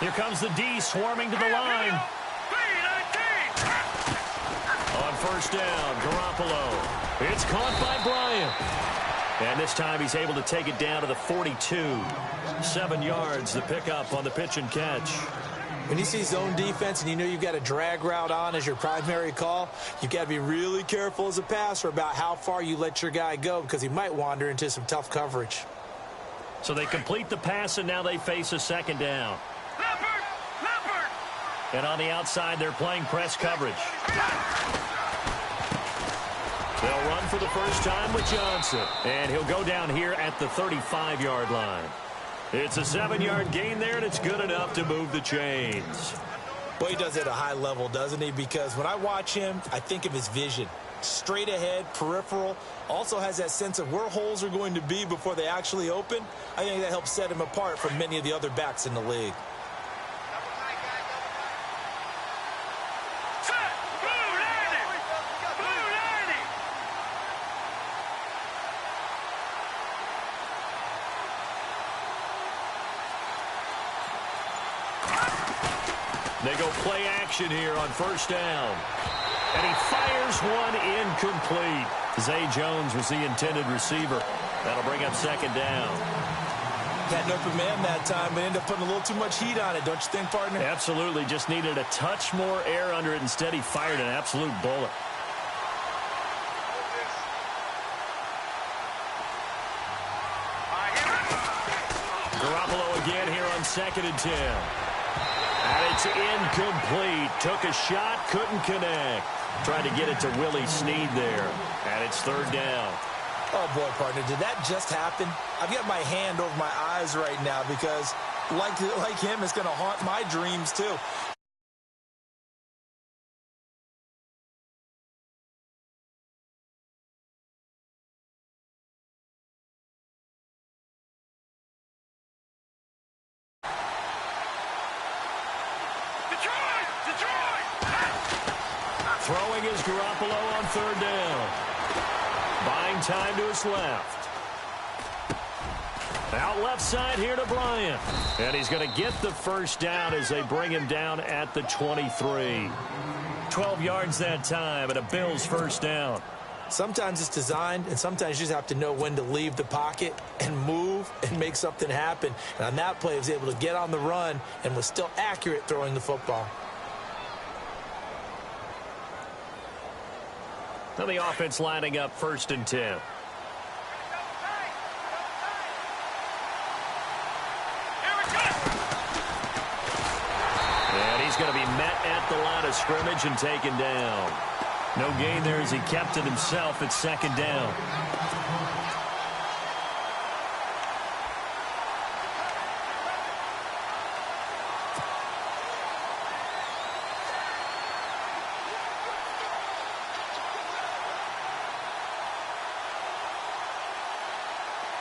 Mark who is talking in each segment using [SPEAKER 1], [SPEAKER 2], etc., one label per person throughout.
[SPEAKER 1] Here comes the D swarming to the line. On first down, Garoppolo. It's caught by Bryant. And this time he's able to take it down to the 42. 7 yards, the pickup on the pitch and catch.
[SPEAKER 2] When you see zone defense and you know you've got a drag route on as your primary call, you've got to be really careful as a passer about how far you let your guy go because he might wander into some tough coverage.
[SPEAKER 1] So they complete the pass, and now they face a second down. And on the outside, they're playing press coverage. They'll run for the first time with Johnson. And he'll go down here at the 35-yard line. It's a 7-yard gain there, and it's good enough to move the chains.
[SPEAKER 2] Well, he does it at a high level, doesn't he? Because when I watch him, I think of his vision. Straight ahead, peripheral. Also has that sense of where holes are going to be before they actually open. I think that helps set him apart from many of the other backs in the league.
[SPEAKER 1] They go play action here on first down. And he fires one incomplete. Zay Jones was the intended receiver. That'll bring up second down.
[SPEAKER 2] Had an open man that time, but ended up putting a little too much heat on it, don't you think, partner?
[SPEAKER 1] Absolutely. Just needed a touch more air under it. Instead, he fired an absolute bullet. Garoppolo again here on 2nd and 10. And it's incomplete. Took a shot, couldn't connect. Tried to get it to Willie Snead there. And it's 3rd down.
[SPEAKER 2] Oh, boy, partner, did that just happen? I've got my hand over my eyes right now because, like him, it's going to haunt my dreams, too.
[SPEAKER 1] Throwing is Garoppolo on 3rd down. Buying time to his left. Out left side here to Bryant. And he's going to get the first down as they bring him down at the 23. 12 yards that time and a Bills first down.
[SPEAKER 2] Sometimes it's designed, and sometimes you just have to know when to leave the pocket and move and make something happen. And on that play, he was able to get on the run and was still accurate throwing the football.
[SPEAKER 1] Now the offense lining up 1st and 10. And he's going to be met at the line of scrimmage and taken down. No gain there as he kept it himself at 2nd down.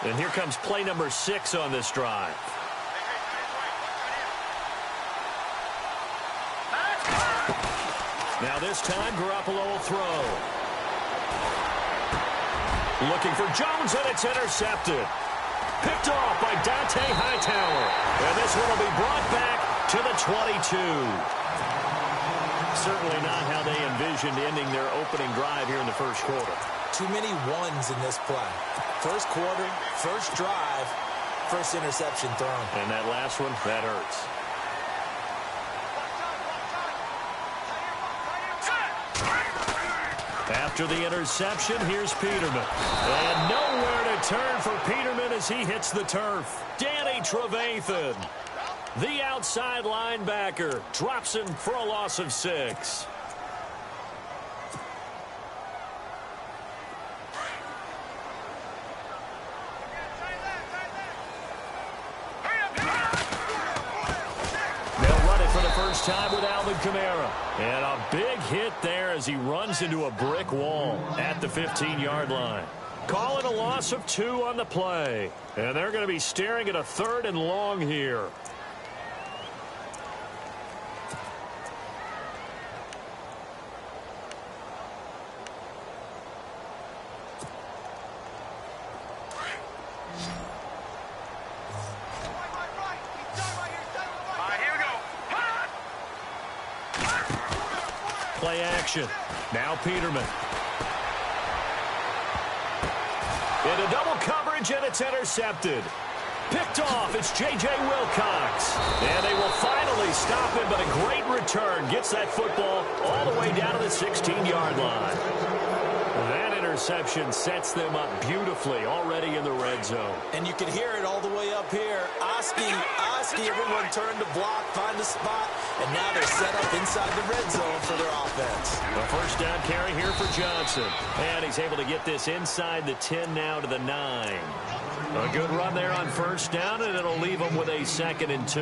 [SPEAKER 1] And here comes play number 6 on this drive. Now this time, Garoppolo will throw. Looking for Jones, and it's intercepted. Picked off by Dante Hightower. And this one will be brought back to the 22. Certainly not how they envisioned ending their opening drive here in the first quarter.
[SPEAKER 2] Too many ones in this play. First quarter, first drive, first interception thrown.
[SPEAKER 1] And that last one, that hurts. After the interception, here's Peterman. And nowhere to turn for Peterman as he hits the turf. Danny Trevathan, the outside linebacker, drops him for a loss of 6. First time with Alvin Kamara. And a big hit there as he runs into a brick wall at the 15-yard line. Call it a loss of 2 on the play. And they're going to be staring at a 3rd and long here.
[SPEAKER 3] Here we go.
[SPEAKER 1] Play action. Now Peterman. Into double coverage, and it's intercepted. Picked off, it's J.J. Wilcox. And they will finally stop him, but a great return. Gets that football all the way down to the 16-yard line. That interception sets them up beautifully already in the red zone.
[SPEAKER 2] And you can hear it all the way up here. Oski, everyone turned to block, find a spot, and now they're set up inside the red zone for their offense.
[SPEAKER 1] A first down carry here for Johnson. And he's able to get this inside the 10 now to the 9. A good run there on first down, and it'll leave them with a 2nd and 2.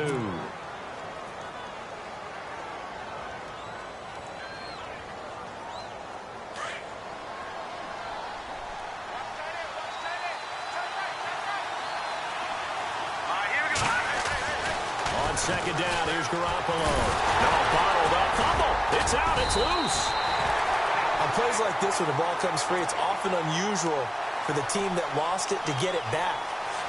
[SPEAKER 1] On second down, here's Garoppolo. Now bottled up, fumble. It's out, it's loose.
[SPEAKER 2] On plays like this, when the ball comes free, it's often unusual for the team that lost it to get it back,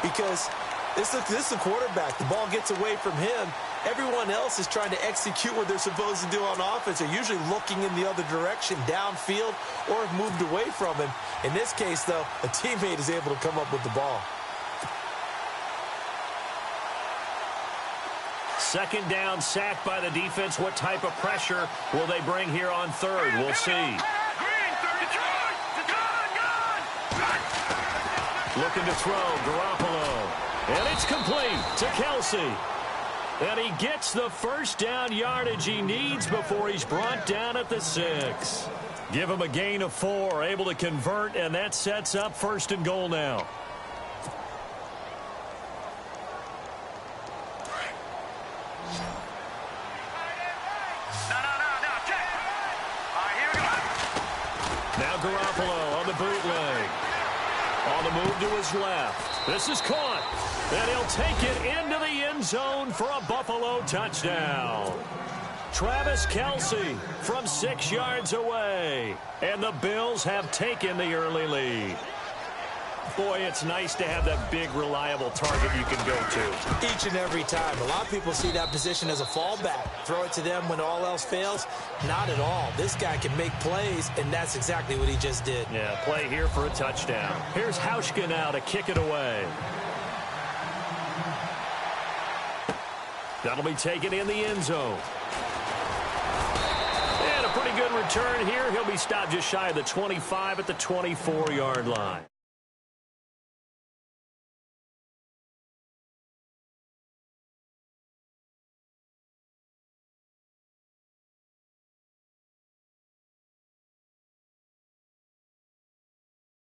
[SPEAKER 2] because this is the quarterback. The ball gets away from him. Everyone else is trying to execute what they're supposed to do on offense. They're usually looking in the other direction, downfield, or have moved away from him. In this case, though, a teammate is able to come up with the ball.
[SPEAKER 1] Second down, sacked by the defense. What type of pressure will they bring here on third? We'll see. Looking to throw, Garoppolo. And it's complete to Kelsey. And he gets the first down yardage he needs before he's brought down at the 6. Give him a gain of 4, able to convert, and that sets up 1st and goal now. Now Garoppolo on the bootleg. On the move to his left. This is caught. And he'll take it into the end zone for a Buffalo touchdown. Travis Kelce from 6 yards away. And the Bills have taken the early lead. Boy, it's nice to have that big, reliable target you can go to.
[SPEAKER 2] Each and every time. A lot of people see that position as a fallback. Throw it to them when all else fails. Not at all. This guy can make plays, and that's exactly what he just did.
[SPEAKER 1] Yeah, play here for a touchdown. Here's Hauschka now to kick it away. That'll be taken in the end zone. And a pretty good return here. He'll be stopped just shy of the 25 at the 24-yard line.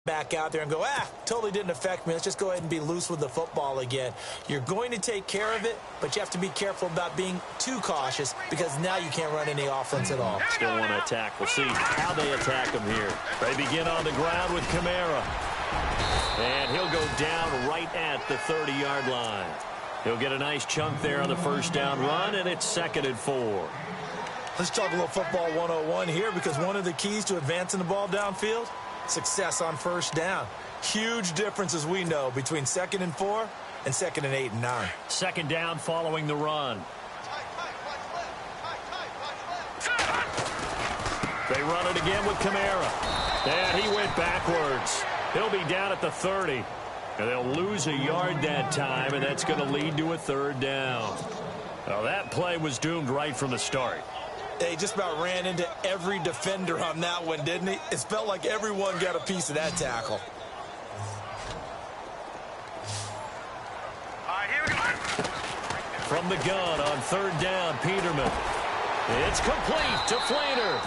[SPEAKER 2] Back out there and go, totally didn't affect me. Let's just go ahead and be loose with the football again. You're going to take care of it, but you have to be careful about being too cautious, because now you can't run any offense at all.
[SPEAKER 1] Still want to attack. We'll see how they attack him here. They begin on the ground with Kamara. And he'll go down right at the 30-yard line. He'll get a nice chunk there on the first down run, and it's 2nd and 4.
[SPEAKER 2] Let's talk a little football 101 here, because one of the keys to advancing the ball downfield, success on first down. Huge difference, as we know, between 2nd and 4 and 2nd and 8 and 9.
[SPEAKER 1] Second down following the run. They run it again with Kamara. And he went backwards. He'll be down at the 30. And they'll lose a yard that time, and that's going to lead to a 3rd down. Well, that play was doomed right from the start.
[SPEAKER 2] He just about ran into every defender on that one, didn't he? It felt like everyone got a piece of that tackle.
[SPEAKER 3] All right, here we go.
[SPEAKER 1] From the gun on 3rd down, Peterman. It's complete to Flainer.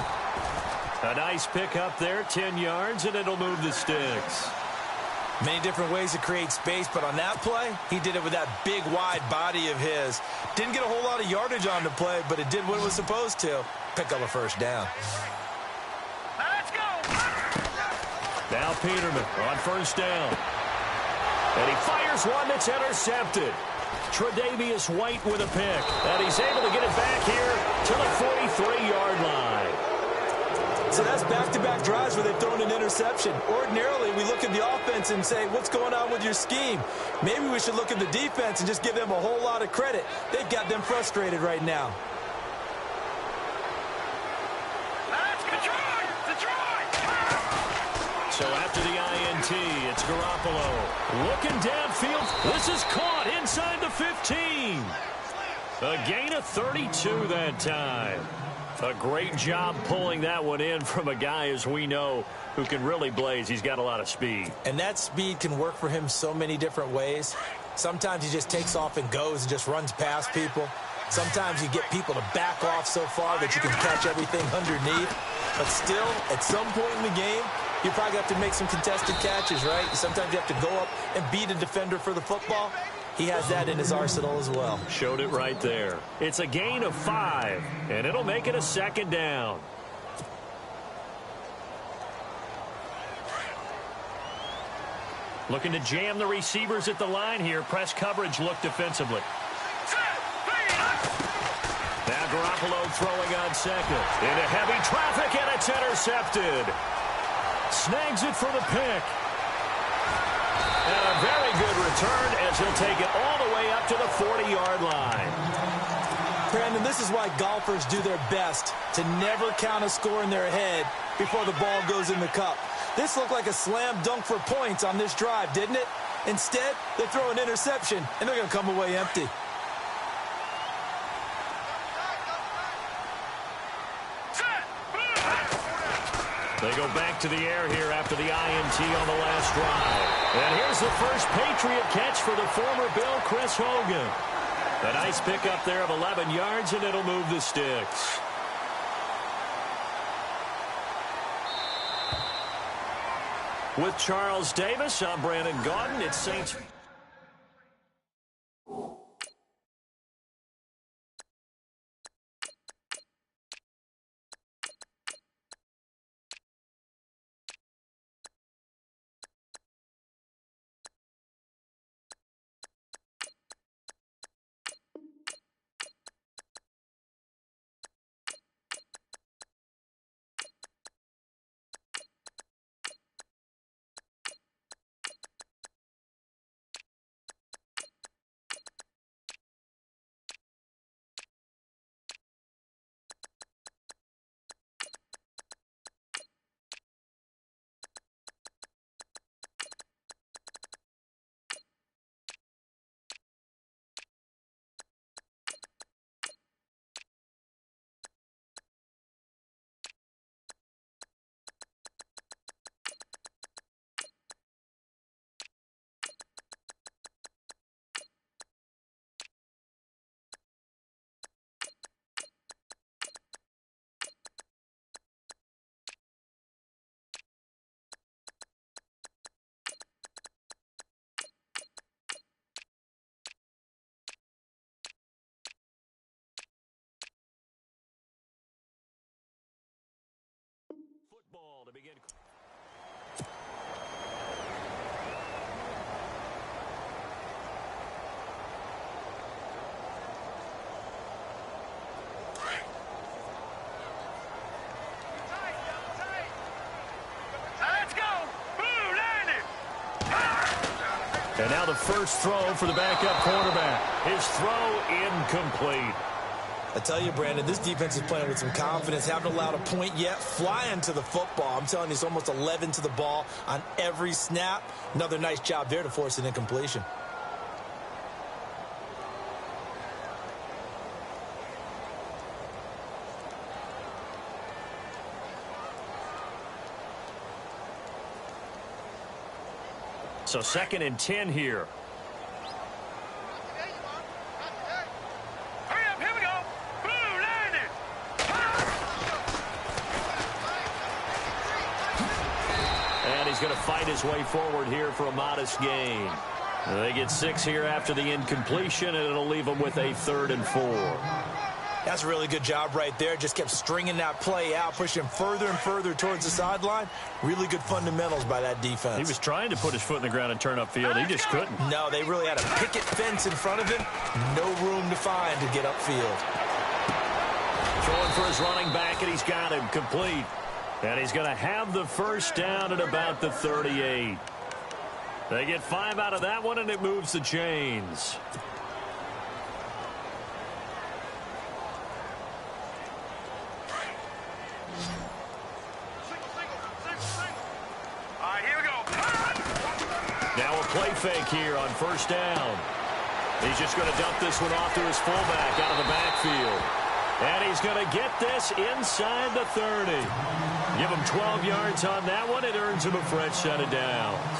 [SPEAKER 1] A nice pick up there, 10 yards, and it'll move the sticks.
[SPEAKER 2] Many different ways to create space, but on that play, he did it with that big, wide body of his. Didn't get a whole lot of yardage on the play, but it did what it was supposed to. Pick up a first down.
[SPEAKER 3] Let's go.
[SPEAKER 1] Now Peterman on first down. And he fires one that's intercepted. Tre'Davious White with a pick. And he's able to get it back here to the 43-yard line.
[SPEAKER 2] So that's back-to-back drives where they've thrown an interception. Ordinarily, we look at the offense and say, what's going on with your scheme? Maybe we should look at the defense and just give them a whole lot of credit. They've got them frustrated right now.
[SPEAKER 1] So after the INT, it's Garoppolo. Looking downfield. This is caught inside the 15. A gain of 32 that time. A great job pulling that one in from a guy, as we know, who can really blaze. He's got a lot of speed.
[SPEAKER 2] And that speed can work for him so many different ways. Sometimes he just takes off and goes and just runs past people. Sometimes you get people to back off so far that you can catch everything underneath. But still, at some point in the game, you probably have to make some contested catches, right? Sometimes you have to go up and beat a defender for the football. He has that in his arsenal as well.
[SPEAKER 1] Showed it right there. It's a gain of 5, and it'll make it a second down. Looking to jam the receivers at the line here. Press coverage look defensively. Now Garoppolo throwing on second. Into heavy traffic, and it's intercepted. Snags it for the pick. And a very good return as he'll take it all the way up to the 40-yard line.
[SPEAKER 2] Brandon, this is why golfers do their best to never count a score in their head before the ball goes in the cup. This looked like a slam dunk for points on this drive, didn't it? Instead, they throw an interception, and they're going to come away empty.
[SPEAKER 1] They go back to the air here after the INT on the last drive. And here's the first Patriot catch for the former Bill, Chris Hogan. A nice pickup there of 11 yards, and it'll move the sticks. With Charles Davis, I'm Brandon Gaudin. It's Saints. Football to begin.
[SPEAKER 3] Let's go. Boo, landed.
[SPEAKER 1] And now the first throw for the backup quarterback. His throw incomplete.
[SPEAKER 2] I tell you, Brandon, this defense is playing with some confidence. Haven't allowed a point yet. Flying to the football. I'm telling you, it's almost 11 to the ball on every snap. Another nice job there to force an incompletion.
[SPEAKER 1] So 2nd and 10 here.
[SPEAKER 3] Hurry up, here we go. Boo, landed.
[SPEAKER 1] And he's going to fight his way forward here for a modest gain. They get 6 here after the incompletion, and it'll leave them with a 3rd and 4.
[SPEAKER 2] That's a really good job right there. Just kept stringing that play out, pushing further and further towards the sideline. Really good fundamentals by that defense.
[SPEAKER 1] He was trying to put his foot in the ground and turn upfield. He just couldn't.
[SPEAKER 2] No, they really had a picket fence in front of him. No room to find to get upfield.
[SPEAKER 1] Throwing for his running back, and he's got him complete. And he's going to have the first down at about the 38. They get 5 out of that one, and it moves the chains. fake here on first down. He's just going to dump this one off to his fullback out of the backfield. And he's going to get this inside the 30. Give him 12 yards on that one. It earns him a fresh set of downs.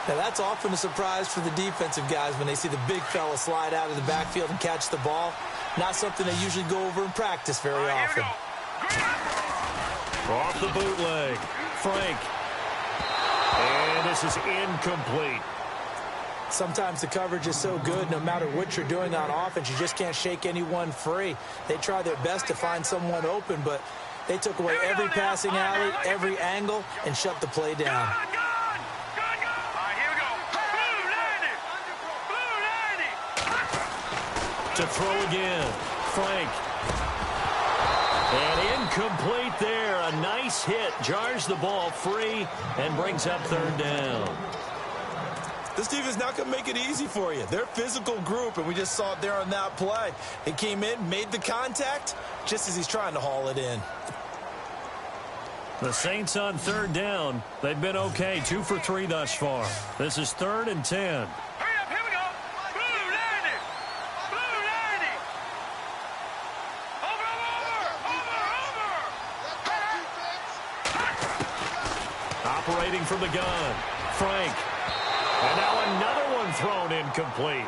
[SPEAKER 2] Now, that's often a surprise for the defensive guys when they see the big fella slide out of the backfield and catch the ball. Not something they usually go over in practice very often.
[SPEAKER 1] Off the bootleg. Frank. And this is incomplete.
[SPEAKER 2] Sometimes the coverage is so good, no matter what you're doing on offense, you just can't shake anyone free. They try their best to find someone open, but they took away every passing alley, every angle, and shut the play down.
[SPEAKER 1] To throw again. Frank. And incomplete there. A nice hit. Jars the ball free and brings up third down.
[SPEAKER 2] This defense is not going to make it easy for you. They're a physical group, and we just saw it there on that play. He came in, made the contact, just as he's trying to haul it in.
[SPEAKER 1] The Saints on third down. They've been okay. 2 for 3 thus far. This is 3rd and 10.
[SPEAKER 3] Hurry up, here we go. Blue landing. Blue landing. Over.
[SPEAKER 1] Operating from the gun. Frank. And now another one thrown incomplete.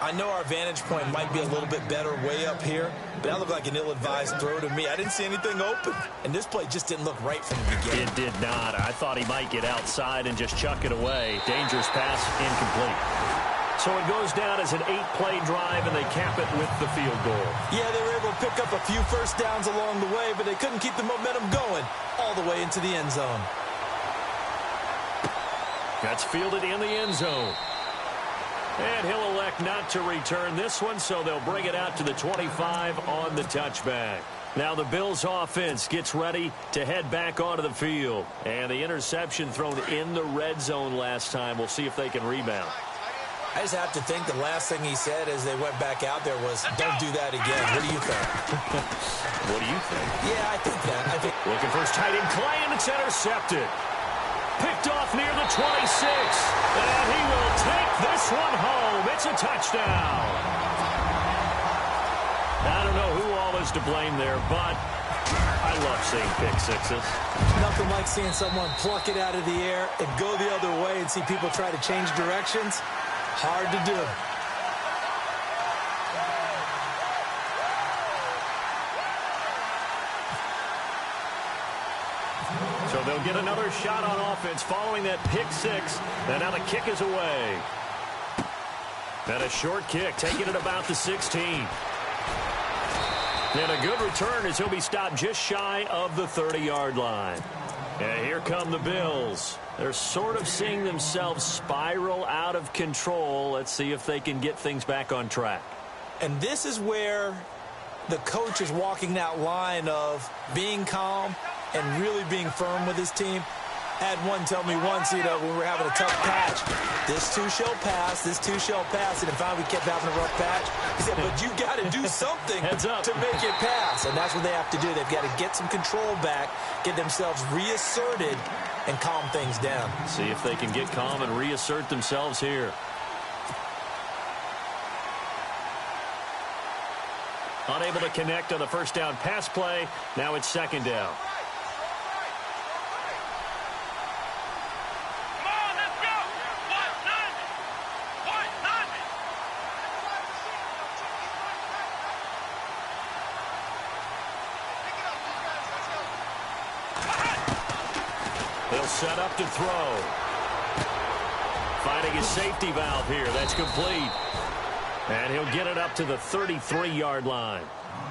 [SPEAKER 2] I know our vantage point might be a little bit better way up here, but that looked like an ill-advised throw to me. I didn't see anything open, and this play just didn't look right from the beginning.
[SPEAKER 1] It did not. I thought he might get outside and just chuck it away. Dangerous pass, incomplete. So it goes down as an 8-play drive, and they cap it with the field goal.
[SPEAKER 2] Yeah, they were able to pick up a few first downs along the way, but they couldn't keep the momentum going all the way into the end zone.
[SPEAKER 1] That's fielded in the end zone. And he'll elect not to return this one, so they'll bring it out to the 25 on the touchback. Now the Bills offense gets ready to head back onto the field. And the interception thrown in the red zone last time. We'll see if they can rebound.
[SPEAKER 2] I just have to think the last thing he said as they went back out there was, don't do that again. What do you think?
[SPEAKER 1] What do you think?
[SPEAKER 2] Yeah, I think that.
[SPEAKER 1] Looking for his tight end, Clay, and it's intercepted. Picked off near the 26. And he will take this one home. It's a touchdown. I don't know who all is to blame there, but I love seeing pick sixes.
[SPEAKER 2] Nothing like seeing someone pluck it out of the air and go the other way and see people try to change directions. Hard to do.
[SPEAKER 1] So they'll get another shot on offense following that pick six. And now the kick is away. And a short kick, taking it about the 16. And a good return as he'll be stopped just shy of the 30-yard line. And here come the Bills. They're sort of seeing themselves spiral out of control. Let's see if they can get things back on track.
[SPEAKER 2] And this is where the coach is walking that line of being calm and really being firm with his team. Had one tell me once, when we were having a tough patch, this too shall pass, this too shall pass. And then finally we kept having a rough patch. He said, but you got to do something to make it pass. And that's what they have to do. They've got to get some control back, get themselves reasserted, and calm things down.
[SPEAKER 1] See if they can get calm and reassert themselves here. Unable to connect on the first down pass play. Now it's second down. They'll set up to throw. Finding his safety valve here. That's complete. And he'll get it up to the 33-yard line.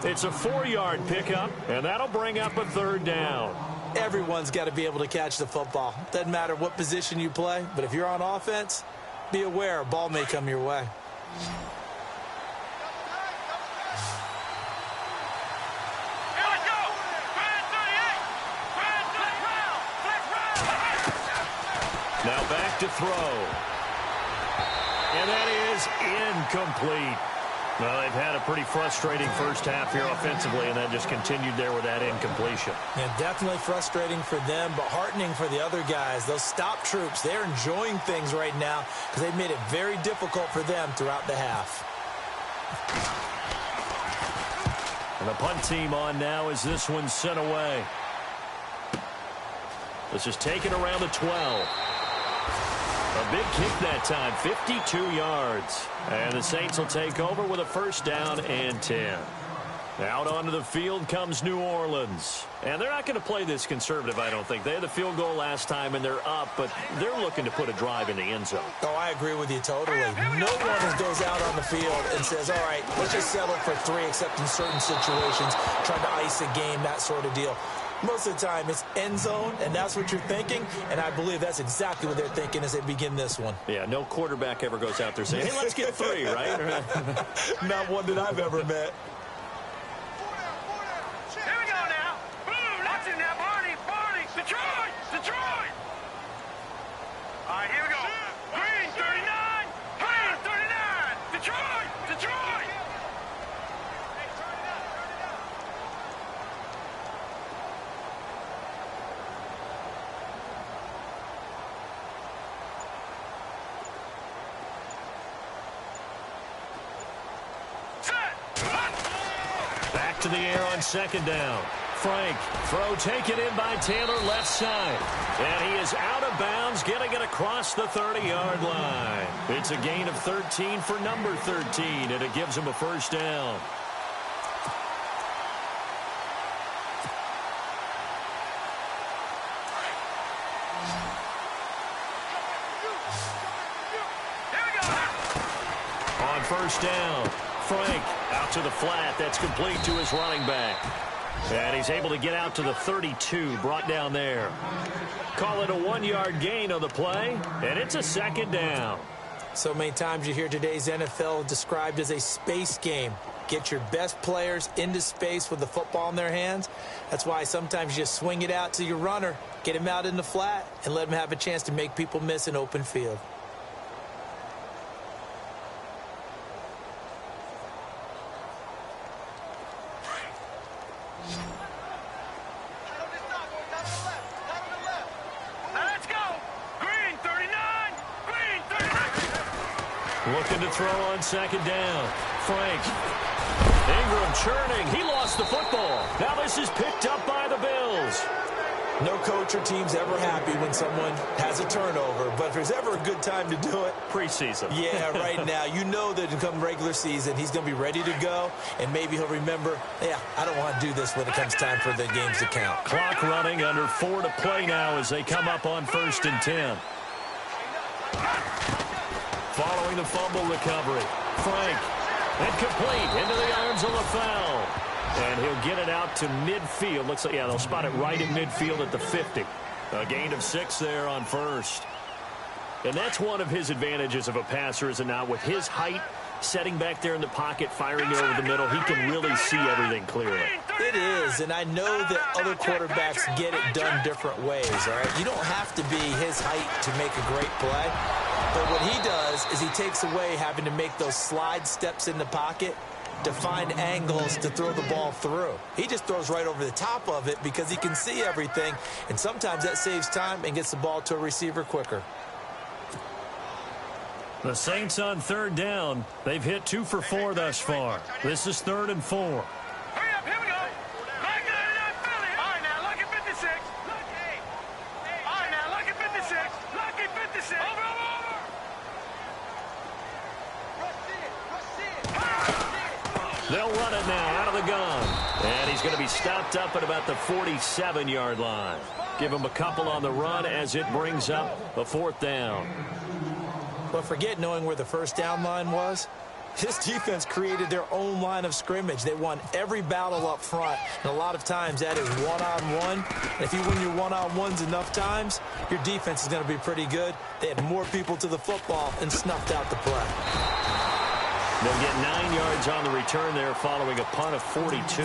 [SPEAKER 1] It's a 4-yard pickup, and that'll bring up a third down.
[SPEAKER 2] Everyone's got to be able to catch the football. Doesn't matter what position you play, but if you're on offense, be aware a ball may come your way.
[SPEAKER 1] Now back to throw. And that is incomplete. Well, they've had a pretty frustrating first half here offensively, and that just continued there with that incompletion.
[SPEAKER 2] Yeah, definitely frustrating for them, but heartening for the other guys. Those stop troops, they're enjoying things right now because they've made it very difficult for them throughout the half.
[SPEAKER 1] And the punt team on now as this one's sent away. This is taken around the 12. A big kick that time, 52 yards. And the Saints will take over with a first down and 10. Out onto the field comes New Orleans. And they're not going to play this conservative, I don't think. They had the field goal last time, and they're up, but they're looking to put a drive in the end zone.
[SPEAKER 2] Oh, I agree with you totally. No one goes out on the field and says, all right, let's just settle for 3, except in certain situations, trying to ice a game, that sort of deal. Most of the time, it's end zone, and that's what you're thinking, and I believe that's exactly what they're thinking as they begin this one.
[SPEAKER 1] Yeah, no quarterback ever goes out there saying, hey, let's get 3, right?
[SPEAKER 2] Not one that I've ever met.
[SPEAKER 3] Here we go now. Boom, that's it now, Barney. Detroit. All right, here we go. Green, 39. Green, 39. Detroit.
[SPEAKER 1] Back to the air on second down. Frank, throw taken in by Taylor, left side. And he is out of bounds, getting it across the 30-yard line. It's a gain of 13 for number 13, and it gives him a first down. On first down, Frank out to the flat. That's complete to his running back. And he's able to get out to the 32, brought down there. Call it a 1-yard gain on the play, and it's a second down.
[SPEAKER 2] So many times you hear today's NFL described as a space game. Get your best players into space with the football in their hands. That's why sometimes you just swing it out to your runner, get him out in the flat, and let him have a chance to make people miss an open field.
[SPEAKER 1] Looking to throw on second down. Frank. Ingram churning. He lost the football. Now this is picked up by the Bills.
[SPEAKER 2] No coach or team's ever happy when someone has a turnover, but if there's ever a good time to do it,
[SPEAKER 1] preseason.
[SPEAKER 2] Yeah, right now. You know that come regular season, he's going to be ready to go, and maybe he'll remember, yeah, I don't want to do this when it comes time for the games to count.
[SPEAKER 1] Clock running, under 4 to play now as they come up on 1st and 10. Following the fumble recovery, Frank, incomplete, into the arms of LaFell. And he'll get it out to midfield. Looks like, yeah, they'll spot it right at midfield at the 50. A gain of 6 there on first. And that's one of his advantages of a passer, is it not? With his height, setting back there in the pocket, firing it over the middle, he can really see everything clearly.
[SPEAKER 2] It is, and I know that other quarterbacks get it done different ways, all right? You don't have to be his height to make a great play. But what he does is he takes away having to make those slide steps in the pocket to find angles to throw the ball through. He just throws right over the top of it because he can see everything, and sometimes that saves time and gets the ball to a receiver quicker.
[SPEAKER 1] The Saints on 3rd down. They've hit 2 for 4 thus far. This is 3rd and 4.
[SPEAKER 3] Hurry up, here we go. Like it or not, Philly. All right, now, lucky 56. All right, now, lucky 56. Lucky 56. Over.
[SPEAKER 1] They'll run it now out of the gun. And he's going to be stopped up at about the 47-yard line. Give him a couple on the run as it brings up a 4th down.
[SPEAKER 2] But forget knowing where the first down line was. This defense created their own line of scrimmage. They won every battle up front, and a lot of times that is one-on-one. And if you win your one-on-ones enough times, your defense is going to be pretty good. They had more people to the football and snuffed out the play.
[SPEAKER 1] They'll get 9 yards on the return there following a punt of 42.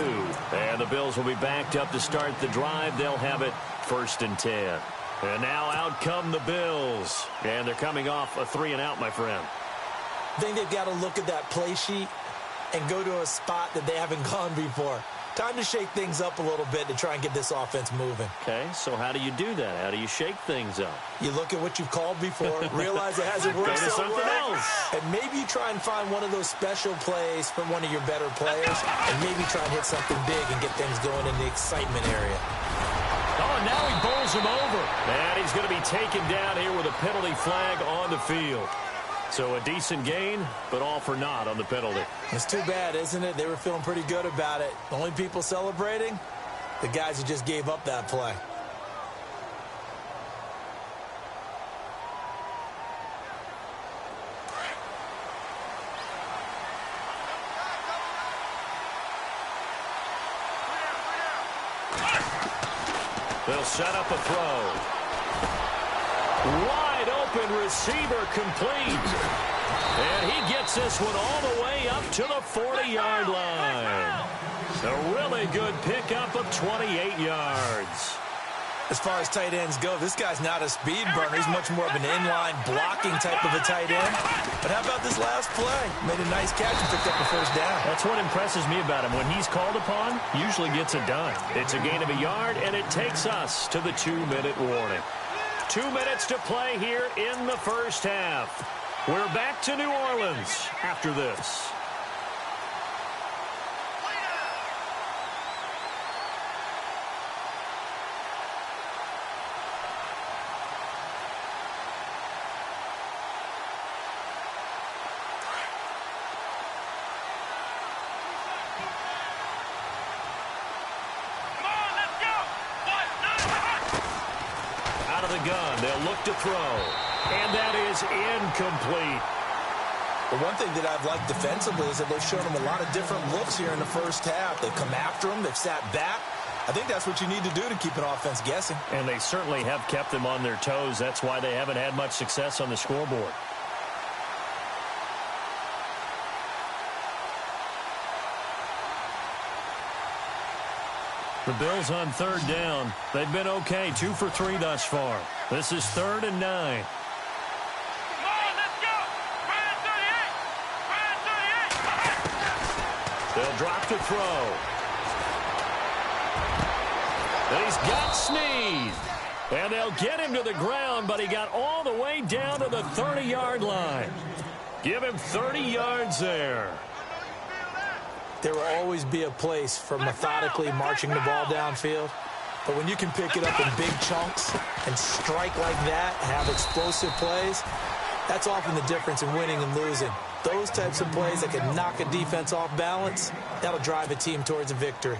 [SPEAKER 1] And the Bills will be backed up to start the drive. They'll have it 1st and 10. And now out come the Bills. And they're coming off a 3-and-out, my friend.
[SPEAKER 2] I think they've got to look at that play sheet and go to a spot that they haven't gone before. Time to shake things up a little bit to try and get this offense moving.
[SPEAKER 1] Okay, so how do you do that? How do you shake things up?
[SPEAKER 2] You look at what you've called before, realize it hasn't worked
[SPEAKER 1] Go to
[SPEAKER 2] so
[SPEAKER 1] something
[SPEAKER 2] well,
[SPEAKER 1] else.
[SPEAKER 2] and maybe you try and find one of those special plays from one of your better players, and maybe try and hit something big and get things going in the excitement area.
[SPEAKER 1] Oh, now he bowls him over. And he's going to be taken down here with a penalty flag on the field. So a decent gain, but all for naught on the penalty.
[SPEAKER 2] It's too bad, isn't it? They were feeling pretty good about it. The only people celebrating, the guys who just gave up that play.
[SPEAKER 1] They'll set up a throw. Wide open receiver complete. And he gets this one all the way up to the 40-yard line. A really good pickup of 28 yards.
[SPEAKER 2] As far as tight ends go, this guy's not a speed burner. He's much more of an inline blocking type of a tight end. But how about this last play? Made a nice catch and picked up the first down.
[SPEAKER 1] That's what impresses me about him. When he's called upon, usually gets it done. It's a gain of a yard, and it takes us to the 2-minute warning. 2 minutes to play here in the first half. We're back to New Orleans after this. Gun. They'll look to throw. And that is incomplete.
[SPEAKER 2] The one thing that I've liked defensively is that they've shown him a lot of different looks here in the first half. They've come after him. They've sat back. I think that's what you need to do to keep an offense guessing.
[SPEAKER 1] And they certainly have kept them on their toes. That's why they haven't had much success on the scoreboard. The Bills on third down. They've been okay, 2 for 3 thus far. This is 3rd and 9.
[SPEAKER 3] Come on, let's go. Ryan 38.
[SPEAKER 1] They'll drop to throw. And he's got Snead. And they'll get him to the ground, but he got all the way down to the 30-yard line. Give him 30 yards there.
[SPEAKER 2] There will always be a place for methodically marching the ball downfield. But when you can pick it up in big chunks and strike like that, have explosive plays, that's often the difference in winning and losing. Those types of plays that can knock a defense off balance, that'll drive a team towards a victory.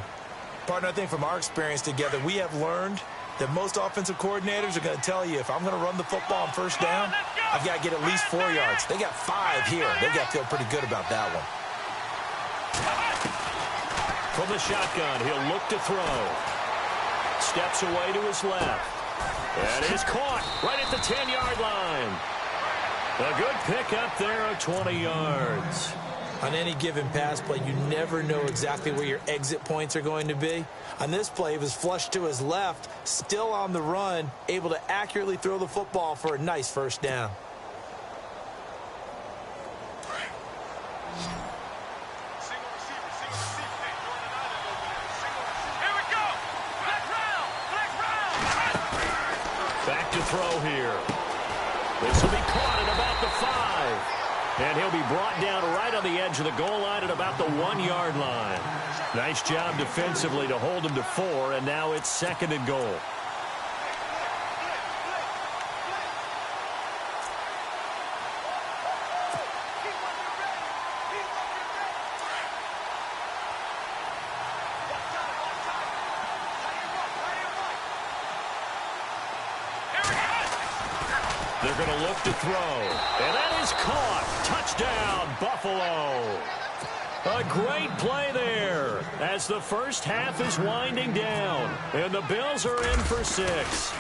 [SPEAKER 2] Partner, I think from our experience together, we have learned that most offensive coordinators are going to tell you, if I'm going to run the football on first down, I've got to get at least 4 yards. They got 5 here. They got to feel pretty good about that one.
[SPEAKER 1] From the shotgun, he'll look to throw. Steps away to his left. And is caught right at the 10-yard line. A good pickup there of 20 yards.
[SPEAKER 2] On any given pass play, you never know exactly where your exit points are going to be. On this play, he was flushed to his left, still on the run, able to accurately throw the football for a nice first down.
[SPEAKER 1] Back to throw here. This will be caught at about the 5. And he'll be brought down right on the edge of the goal line at about the 1-yard line. Nice job defensively to hold him to 4, and now it's 2nd and goal. They're going to look to throw. And that is caught. Touchdown, Buffalo. A great play there as the first half is winding down. And the Bills are in for 6.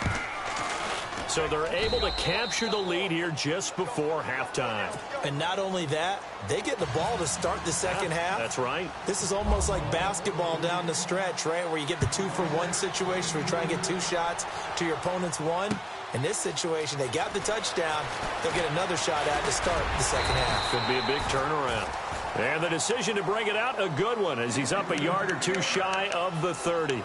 [SPEAKER 1] So they're able to capture the lead here just before halftime.
[SPEAKER 2] And not only that, they get the ball to start the second half.
[SPEAKER 1] That's right.
[SPEAKER 2] This is almost like basketball down the stretch, right, where you get the 2-for-1 situation where you try and get 2 shots to your opponent's 1. In this situation, they got the touchdown. They'll get another shot at to start the second half.
[SPEAKER 1] Could be a big turnaround. And the decision to bring it out, a good one, as he's up a yard or two shy of the 30.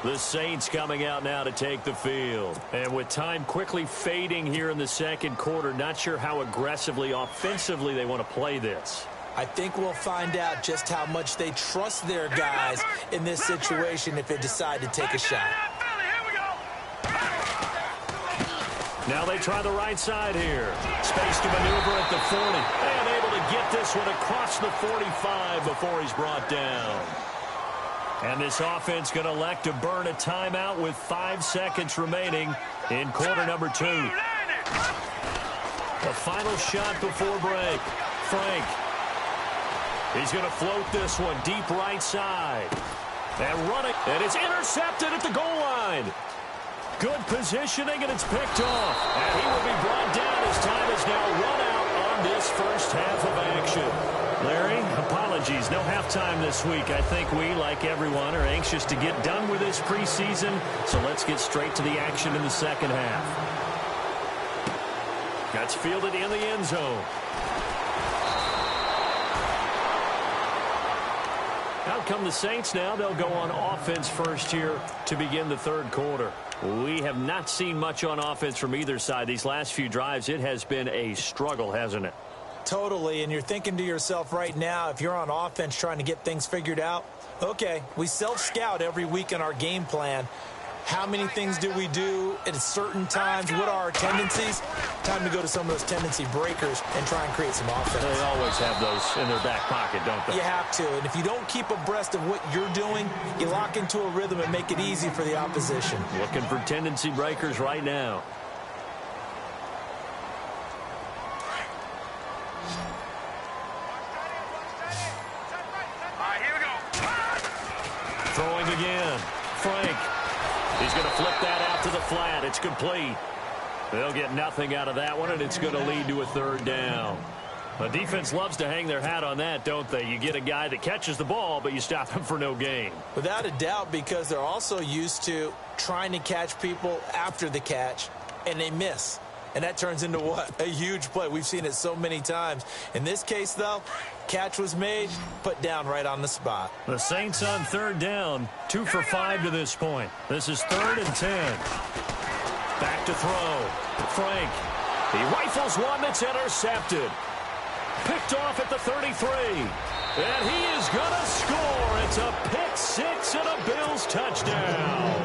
[SPEAKER 1] The Saints coming out now to take the field. And with time quickly fading here in the second quarter, not sure how aggressively, offensively they want to play this.
[SPEAKER 2] I think we'll find out just how much they trust their guys in this situation if they decide to take a shot.
[SPEAKER 1] Now they try the right side here. Space to maneuver at the 40. And able to get this one across the 45 before he's brought down. And this offense going to elect to burn a timeout with 5 seconds remaining in quarter number 2. The final shot before break. Frank. He's going to float this one deep right side. And running. And it's intercepted at the goal line. Good positioning, and it's picked off. And he will be brought down as time is now run out on this first half of action. Larry, apologies. No halftime this week. I think we, like everyone, are anxious to get done with this preseason. So let's get straight to the action in the second half. Gets fielded in the end zone. Out come the Saints now. They'll go on offense first here to begin the third quarter. We have not seen much on offense from either side. These last few drives, it has been a struggle, hasn't it?
[SPEAKER 2] Totally, and you're thinking to yourself right now, if you're on offense trying to get things figured out, okay, we self-scout every week in our game plan. How many things do we do at certain times? What are our tendencies? Time to go to some of those tendency breakers and try and create some offense.
[SPEAKER 1] They always have those in their back pocket, don't they?
[SPEAKER 2] You have to, and if you don't keep abreast of what you're doing, you lock into a rhythm and make it easy for the opposition.
[SPEAKER 1] Looking for tendency breakers right now.
[SPEAKER 3] All right, here we go.
[SPEAKER 1] Throwing again. Frank. He's going to flip that out to the flat. It's complete. They'll get nothing out of that one, and it's going to lead to a third down. The defense loves to hang their hat on that, don't they? You get a guy that catches the ball, but you stop him for no gain.
[SPEAKER 2] Without a doubt, because they're also used to trying to catch people after the catch, and they miss. And that turns into what? A huge play. We've seen it so many times. In this case, though, catch was made, put down right on the spot.
[SPEAKER 1] The Saints on third down, 2 for 5 to this point. This is 3rd and 10. Back to throw. Frank. He rifles one that's intercepted. Picked off at the 33. And he is going to score. It's a pick 6 and a Bills touchdown.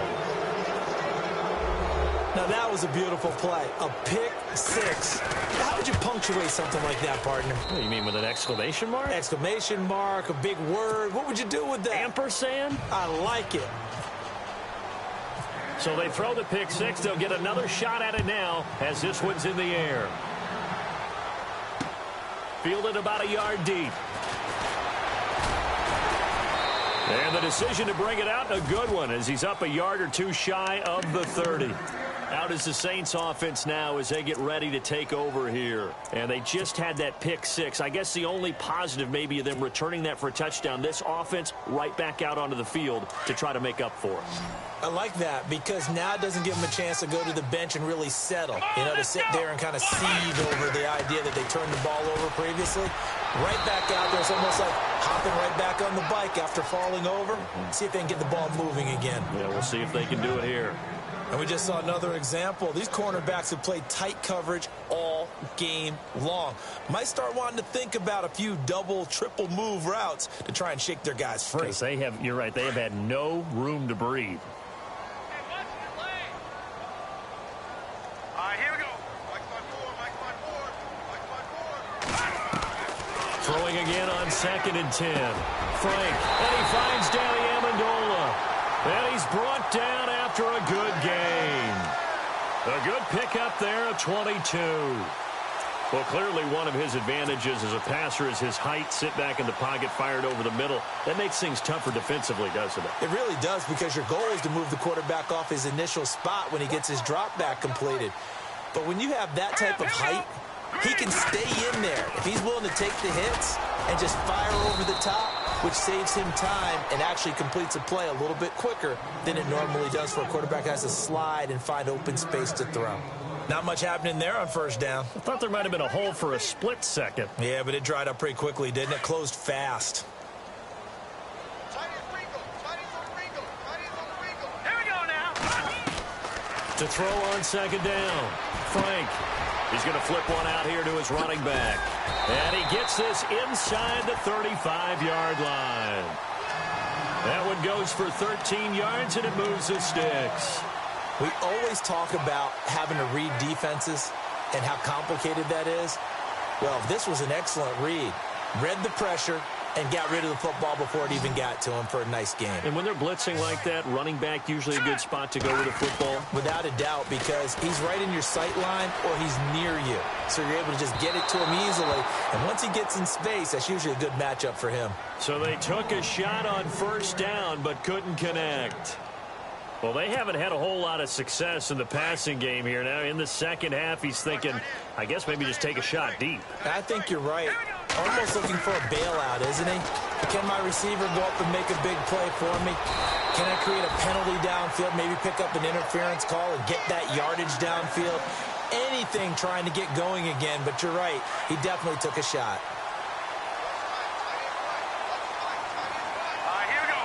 [SPEAKER 2] Now, that was a beautiful play. A pick 6. How would you punctuate something like that, partner?
[SPEAKER 1] What do you mean, with an exclamation mark?
[SPEAKER 2] Exclamation mark, a big word. What would you do with that?
[SPEAKER 1] Ampersand?
[SPEAKER 2] I like it.
[SPEAKER 1] So they throw the pick 6. They'll get another shot at it now as this one's in the air. Fielded about a yard deep. And the decision to bring it out, a good one, as he's up a yard or two shy of the 30. Out is the Saints offense now as they get ready to take over here. And they just had that pick 6. I guess the only positive maybe of them returning that for a touchdown. This offense right back out onto the field to try to make up for it.
[SPEAKER 2] I like that because now it doesn't give them a chance to go to the bench and really settle. You know, to sit there and kind of seethe over the idea that they turned the ball over previously. Right back out there. It's almost like hopping right back on the bike after falling over. See if they can get the ball moving again.
[SPEAKER 1] Yeah, we'll see if they can do it here.
[SPEAKER 2] And we just saw another example. These cornerbacks have played tight coverage all game long. Might start wanting to think about a few double, triple move routes to try and shake their guys free.
[SPEAKER 1] Because they have, you're right, they have had no room to breathe.
[SPEAKER 3] All right, here we go.
[SPEAKER 1] Throwing again on 2nd and 10. Frank, and he finds Danny Amendola. And he's brought down after a good gain. A good pickup there at 22. Well, clearly one of his advantages as a passer is his height. Sit back in the pocket, fired over the middle. That makes things tougher defensively, doesn't it?
[SPEAKER 2] It really does, because your goal is to move the quarterback off his initial spot when he gets his drop back completed. But when you have that type of height, he can stay in there. If he's willing to take the hits and just fire over the top, which saves him time and actually completes a play a little bit quicker than it normally does for a quarterback that has to slide and find open space to throw. Not much happening there on first down.
[SPEAKER 1] I thought there might have been a hole for a split second.
[SPEAKER 2] Yeah, but it dried up pretty quickly, didn't it? Closed fast.
[SPEAKER 3] Here we go now.
[SPEAKER 1] To throw on second down. Frank. He's going to flip one out here to his running back. And he gets this inside the 35-yard line. That one goes for 13 yards, and it moves the sticks.
[SPEAKER 2] We always talk about having to read defenses and how complicated that is. Well, this was an excellent read. Read the pressure and got rid of the football before it even got to him for a nice game.
[SPEAKER 1] And when they're blitzing like that, running back usually a good spot to go with the football?
[SPEAKER 2] Without a doubt, because he's right in your sight line or he's near you. So you're able to just get it to him easily. And once he gets in space, that's usually a good matchup for him.
[SPEAKER 1] So they took a shot on first down but couldn't connect. Well, they haven't had a whole lot of success in the passing game here. Now, in the second half, he's thinking, I guess maybe just take a shot deep.
[SPEAKER 2] I think you're right. Almost looking for a bailout, isn't he? Can my receiver go up and make a big play for me? Can I create a penalty downfield, maybe pick up an interference call and get that yardage downfield? Anything trying to get going again, but you're right. He definitely took a shot.
[SPEAKER 3] Here we go.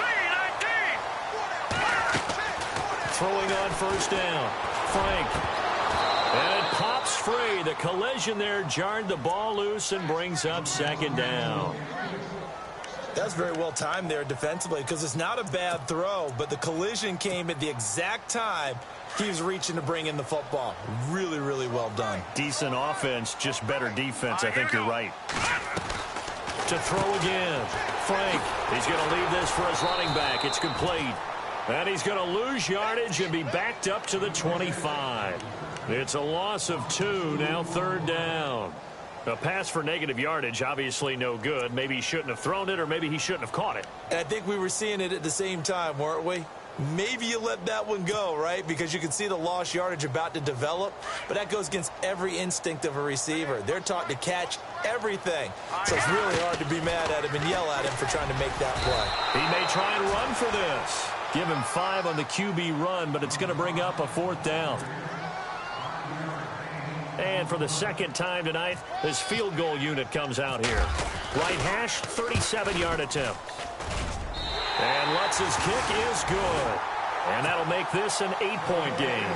[SPEAKER 3] 3-19.
[SPEAKER 1] Throwing on first down. Frank. And it pops free. The collision there jarred the ball loose and brings up second down.
[SPEAKER 2] That was very well timed there defensively because it's not a bad throw, but the collision came at the exact time he was reaching to bring in the football. Really, really well done.
[SPEAKER 1] Decent offense, just better defense. I think you're right. To throw again. Frank. He's going to leave this for his running back. It's complete. And he's going to lose yardage and be backed up to the 25. It's a loss of 2, now third down. A pass for negative yardage, obviously no good. Maybe he shouldn't have thrown it, or maybe he shouldn't have caught it.
[SPEAKER 2] And I think we were seeing it at the same time, weren't we? Maybe you let that one go, right? Because you can see the lost yardage about to develop. But that goes against every instinct of a receiver. They're taught to catch everything. So it's really hard to be mad at him and yell at him for trying to make that play.
[SPEAKER 1] He may try and run for this. Give him 5 on the QB run, but it's going to bring up a fourth down. And for the second time tonight, his field goal unit comes out here. Right hash, 37-yard attempt. And Lutz's kick is good. And that'll make this an 8-point game.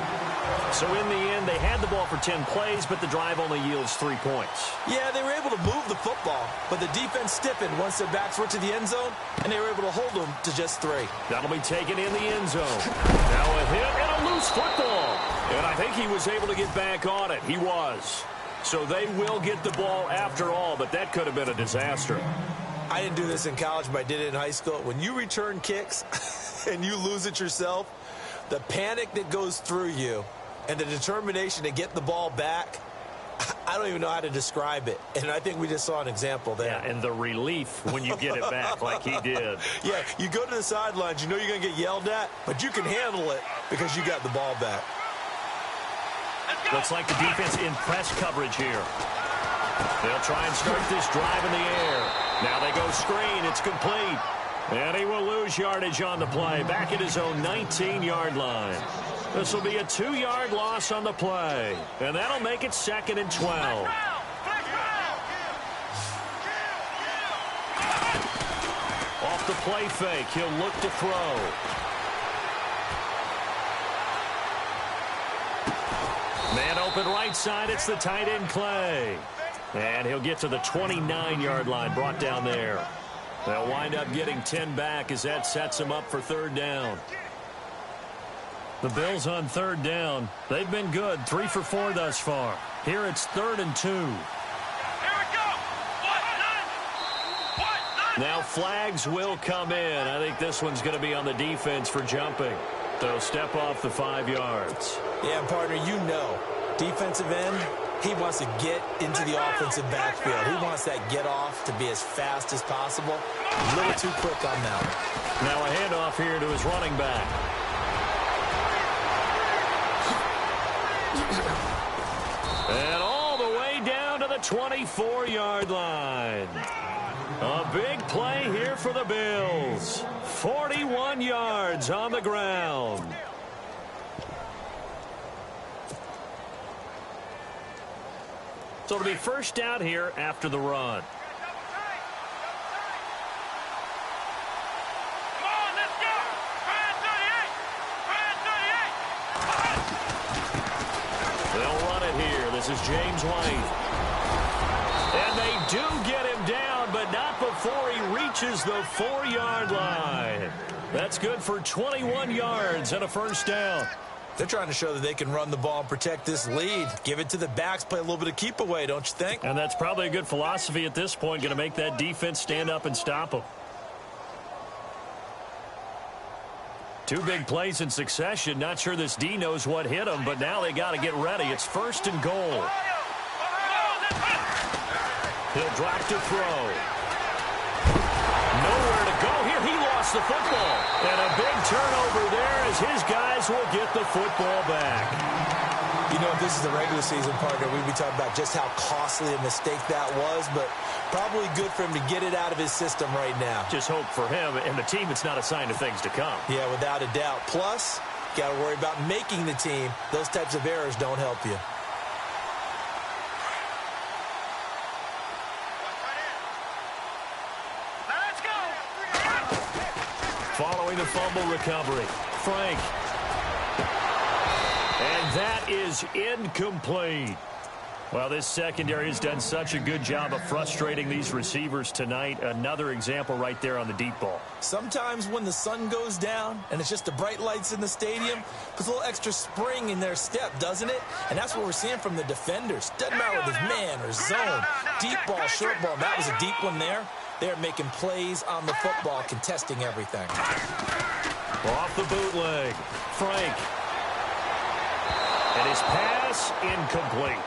[SPEAKER 1] So in the end, they had the ball for 10 plays, but the drive only yields 3 points.
[SPEAKER 2] Yeah, they were able to move the football, but the defense stiffened once their backs were to the end zone, and they were able to hold them to just 3.
[SPEAKER 1] That'll be taken in the end zone. Now a hit and a loose football. And I think he was able to get back on it. He was. So they will get the ball after all, but that could have been a disaster.
[SPEAKER 2] I didn't do this in college, but I did it in high school. When you return kicks and you lose it yourself, the panic that goes through you and the determination to get the ball back, I don't even know how to describe it. And I think we just saw an example there.
[SPEAKER 1] Yeah, and the relief when you get it back like he did.
[SPEAKER 2] Yeah, you go to the sidelines, you know you're going to get yelled at, but you can handle it because you got the ball back.
[SPEAKER 1] Looks like the defense in press coverage here. They'll try and start this drive in the air. Now they go screen. It's complete. And he will lose yardage on the play. Back at his own 19-yard line. This will be a 2-yard loss on the play. And that'll make it 2nd and 12. Off the play fake. He'll look to throw. Man open right side. It's the tight end Clay. And he'll get to the 29-yard line, brought down there. They'll wind up getting 10 back as that sets them up for third down. The Bills on third down. They've been good, 3 for 4 thus far. Here it's 3rd and 2.
[SPEAKER 3] Here we go.
[SPEAKER 1] Now flags will come in. I think this one's going to be on the defense for jumping. They'll step off the 5 yards.
[SPEAKER 2] Yeah, partner, you know, defensive end, he wants to get into the offensive backfield. He wants that get off to be as fast as possible. A little too quick on that one.
[SPEAKER 1] Now a handoff here to his running back. And all the way down to the 24-yard line. A big play here for the Bills. 41 yards on the ground. So it'll be first down here after the run.
[SPEAKER 3] Come on, let's go. Ryan 38.
[SPEAKER 1] They'll run it here. This is James White. And they do get him down, but not before he reaches the 4-yard line. That's good for 21 yards and a first down.
[SPEAKER 2] They're trying to show that they can run the ball and protect this lead. Give it to the backs, play a little bit of keep away, don't you think?
[SPEAKER 1] And that's probably a good philosophy at this point, going to make that defense stand up and stop them. 2 big plays in succession. Not sure this D knows what hit him, but now they got to get ready. It's first and goal. He'll drop to throw. Nowhere to go here. He lost the football. And a big turnover there as his guys will get the football back.
[SPEAKER 2] You know, if this is the regular season, partner, we'd be talking about just how costly a mistake that was, but probably good for him to get it out of his system right now.
[SPEAKER 1] Just hope for him and the team it's not a sign of things to come.
[SPEAKER 2] Yeah, without a doubt. Plus, got to worry about making the team. Those types of errors don't help you.
[SPEAKER 1] Following the fumble recovery, Frank. And that is incomplete. Well, this secondary has done such a good job of frustrating these receivers tonight. Another example right there on the deep ball.
[SPEAKER 2] Sometimes when the sun goes down and it's just the bright lights in the stadium, puts a little extra spring in their step, doesn't it? And that's what we're seeing from the defenders. Doesn't matter whether it's man or zone, deep ball, short ball. That was a deep one there. They're making plays on the football, contesting everything.
[SPEAKER 1] Off the bootleg, Frank. And his pass incomplete.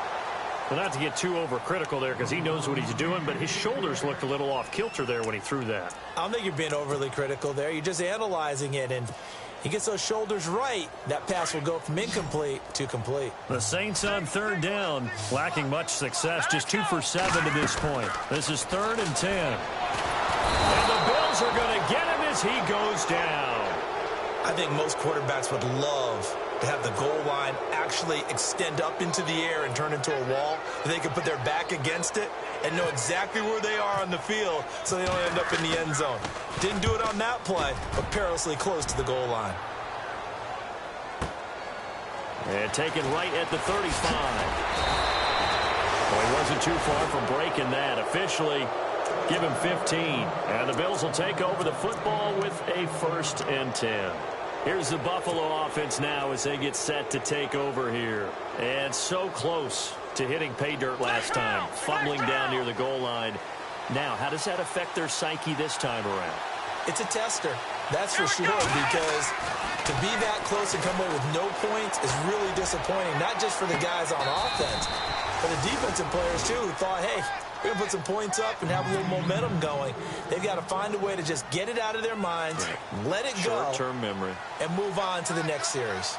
[SPEAKER 1] Well, not to get too overcritical there because he knows what he's doing, but his shoulders looked a little off kilter there when he threw that.
[SPEAKER 2] I don't think you're being overly critical there. You're just analyzing it, and he gets those shoulders right. That pass will go from incomplete to complete.
[SPEAKER 1] The Saints on third down, lacking much success, just 2 for 7 to this point. This is 3rd and 10. And the Bills are going to get him as he goes down.
[SPEAKER 2] I think most quarterbacks would love to have the goal line actually extend up into the air and turn into a wall. They can put their back against it and know exactly where they are on the field so they don't end up in the end zone. Didn't do it on that play, but perilously close to the goal line.
[SPEAKER 1] And taken right at the 35. Well, he wasn't too far from breaking that. Officially, give him 15. And the Bills will take over the football with a 1st and 10. Here's the Buffalo offense now as they get set to take over here. And so close to hitting pay dirt last time, fumbling down near the goal line. Now, how does that affect their psyche this time around?
[SPEAKER 2] It's a tester, that's for sure, because to be that close and come away with no points is really disappointing, not just for the guys on offense, but the defensive players, too, who thought, hey, we're going to put some points up and have a little momentum going. They've got to find a way to just get it out of their minds, let it go,
[SPEAKER 1] short-term memory,
[SPEAKER 2] and move on to the next series.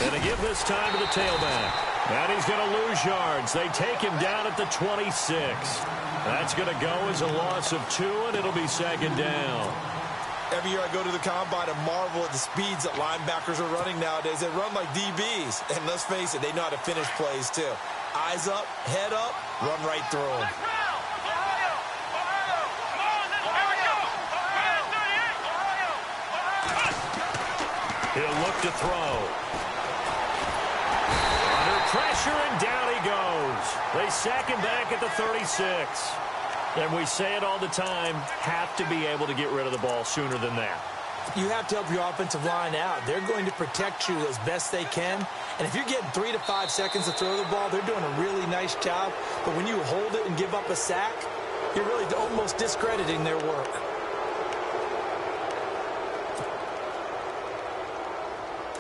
[SPEAKER 1] And to give this time to the tailback. And he's going to lose yards. They take him down at the 26. That's going to go as a loss of 2, and it'll be 2nd down.
[SPEAKER 2] Every year I go to the combine and marvel at the speeds that linebackers are running nowadays. They run like DBs. And let's face it, they know how to finish plays too. Eyes up, head up, run right through them.
[SPEAKER 1] He'll look to throw. Under pressure, and down he goes. They sack him back at the 36. And we say it all the time, have to be able to get rid of the ball sooner than that.
[SPEAKER 2] You have to help your offensive line out. They're going to protect you as best they can. And if you're getting 3 to 5 seconds to throw the ball, they're doing a really nice job. But when you hold it and give up a sack, you're really almost discrediting their work.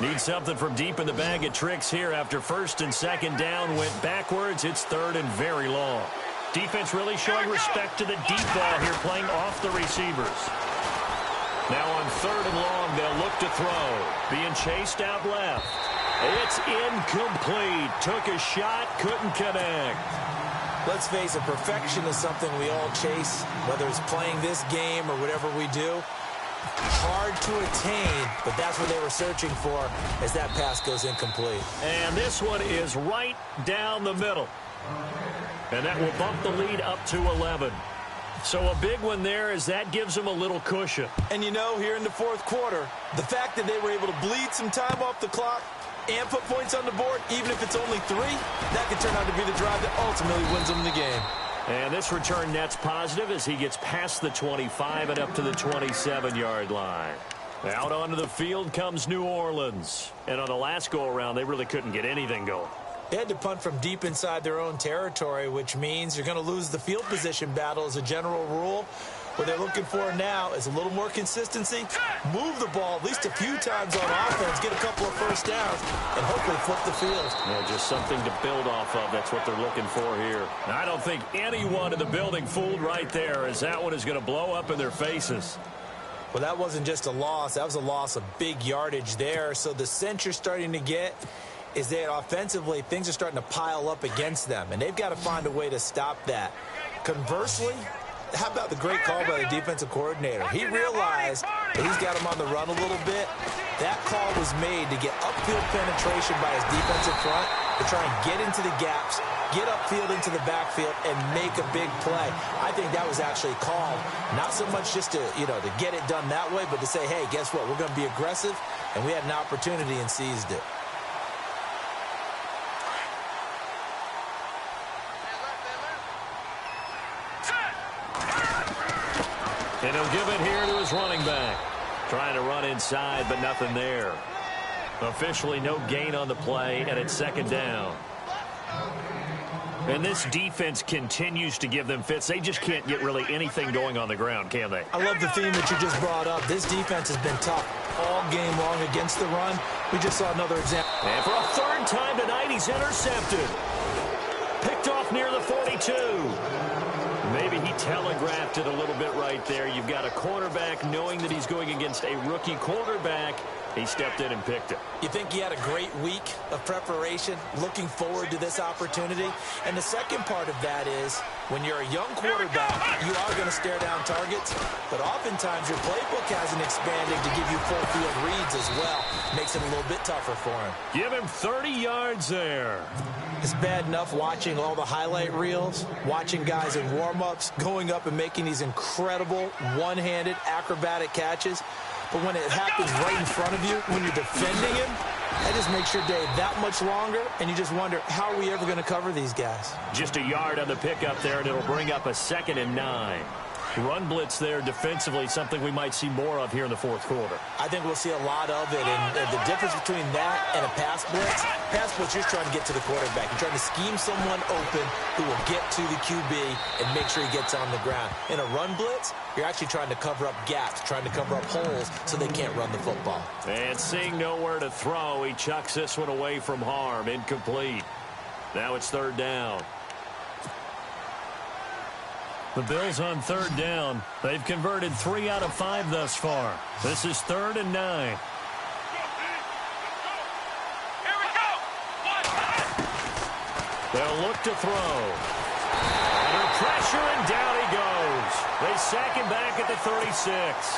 [SPEAKER 1] Need something from deep in the bag of tricks here after 1st and 2nd down went backwards. It's 3rd and very long. Defense really showing respect to the deep ball here, playing off the receivers. Now on 3rd and long, they'll look to throw. Being chased out left. It's incomplete. Took a shot, couldn't connect.
[SPEAKER 2] Let's face it, perfection is something we all chase, whether it's playing this game or whatever we do. Hard to attain, but that's what they were searching for as that pass goes incomplete.
[SPEAKER 1] And this one is right down the middle. And that will bump the lead up to 11. So a big one there as that gives them a little cushion.
[SPEAKER 2] And you know, here in the fourth quarter, the fact that they were able to bleed some time off the clock and put points on the board, even if it's only 3, that could turn out to be the drive that ultimately wins them the game.
[SPEAKER 1] And this return net's positive as he gets past the 25 and up to the 27-yard line. Out onto the field comes New Orleans. And on the last go-around, they really couldn't get anything going.
[SPEAKER 2] They had to punt from deep inside their own territory, which means you're going to lose the field position battle as a general rule. What they're looking for now is a little more consistency, move the ball at least a few times on offense, get a couple of first downs, and hopefully flip the field.
[SPEAKER 1] Yeah, just something to build off of. That's what they're looking for here. I don't think anyone in the building fooled right there, as that one is going to blow up in their faces.
[SPEAKER 2] Well, that wasn't just a loss. That was a loss of big yardage there. So the sense you're starting to get is that offensively things are starting to pile up against them, and they've got to find a way to stop that. Conversely, how about the great call by the defensive coordinator? He realized that he's got him on the run a little bit. That call was made to get upfield penetration by his defensive front to try and get into the gaps, get upfield into the backfield, and make a big play. I think that was actually called not so much just to, to get it done that way, but to say, hey, guess what? We're going to be aggressive, and we had an opportunity and seized it.
[SPEAKER 1] And he'll give it here to his running back. Trying to run inside, but nothing there. Officially no gain on the play, and it's second down. And this defense continues to give them fits. They just can't get really anything going on the ground, can they?
[SPEAKER 2] I love the theme that you just brought up. This defense has been tough all game long against the run. We just saw another example.
[SPEAKER 1] And for a third time tonight, he's intercepted. Picked off near the 42. Maybe he telegraphed it a little bit right there. You've got a quarterback knowing that he's going against a rookie quarterback. He stepped in and picked it.
[SPEAKER 2] You think he had a great week of preparation, looking forward to this opportunity? And the second part of that is, when you're a young quarterback, you are going to stare down targets, but oftentimes your playbook hasn't expanded to give you full field reads as well. Makes it a little bit tougher for him.
[SPEAKER 1] Give him 30 yards there.
[SPEAKER 2] It's bad enough watching all the highlight reels, watching guys in warm-ups, going up and making these incredible one-handed acrobatic catches. But when it happens right in front of you, when you're defending him, that just makes your day that much longer, and you just wonder, how are we ever going to cover these guys?
[SPEAKER 1] Just a yard on the pickup there, and it'll bring up a 2nd and 9. Run blitz there defensively, something we might see more of here in the fourth quarter.
[SPEAKER 2] I think we'll see a lot of it, and the difference between that and a pass blitz, you're just trying to get to the quarterback. You're trying to scheme someone open who will get to the QB and make sure he gets on the ground. In a run blitz, you're actually trying to cover up gaps, trying to cover up holes so they can't run the football.
[SPEAKER 1] And seeing nowhere to throw, he chucks this one away from harm, incomplete. Now it's third down. The Bills on third down. They've converted 3 out of 5 thus far. This is 3rd and 9.
[SPEAKER 3] Here we go.
[SPEAKER 1] They'll look to throw. Under pressure, and down he goes. They sack him back at the 36.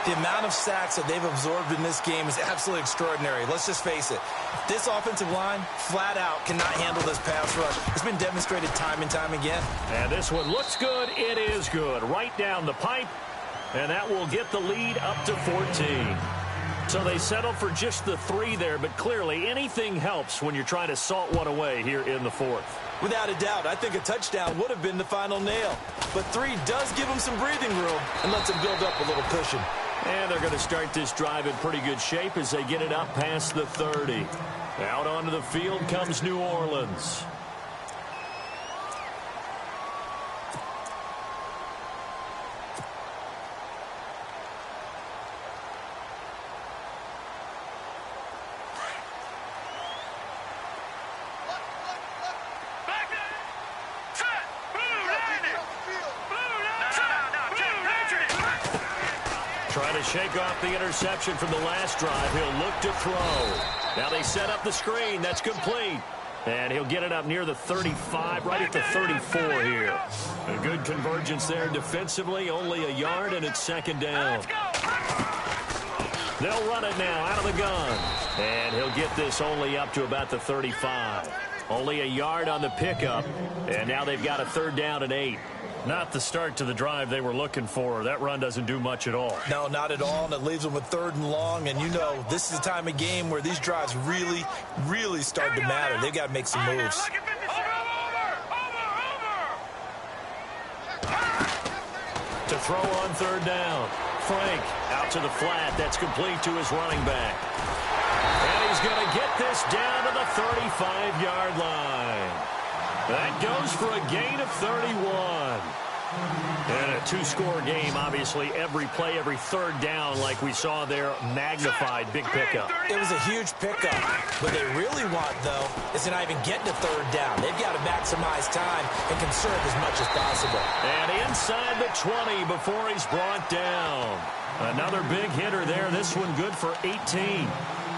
[SPEAKER 2] The amount of sacks that they've absorbed in this game is absolutely extraordinary. Let's just face it. This offensive line, flat out, cannot handle this pass rush. It's been demonstrated time and time again.
[SPEAKER 1] And this one looks good. It is good. Right down the pipe. And that will get the lead up to 14. So they settle for just the 3 there, but clearly anything helps when you're trying to salt one away here in the fourth.
[SPEAKER 2] Without a doubt, I think a touchdown would have been the final nail. But 3 does give them some breathing room and lets them build up a little cushion.
[SPEAKER 1] And they're going to start this drive in pretty good shape as they get it up past the 30. Out onto the field comes New Orleans. Trying to shake off the interception from the last drive. He'll look to throw. Now they set up the screen. That's complete. And he'll get it up near the 35, right at the 34 here. A good convergence there defensively. Only a yard, and it's second down.
[SPEAKER 3] Let's go.
[SPEAKER 1] They'll run it now out of the gun. And he'll get this only up to about the 35. Only a yard on the pickup. And now they've got a 3rd down and 8. Not the start to the drive they were looking for. That run doesn't do much at all.
[SPEAKER 2] No, not at all, and it leaves them with 3rd and long. And, you know, this is the time of game where these drives really, really start to matter. They've got to make some moves.
[SPEAKER 1] To throw on 3rd down. Frank out to the flat. That's complete to his running back. And he's going to get this down to the 35-yard line. That goes for a gain of 31. And a 2-score game, obviously, every play, every 3rd down, like we saw there, magnified, big pickup.
[SPEAKER 2] It was a huge pickup. What they really want, though, is to not even get to 3rd down. They've got to maximize time and conserve as much as possible.
[SPEAKER 1] And inside the 20 before he's brought down. Another big hitter there. This one good for 18.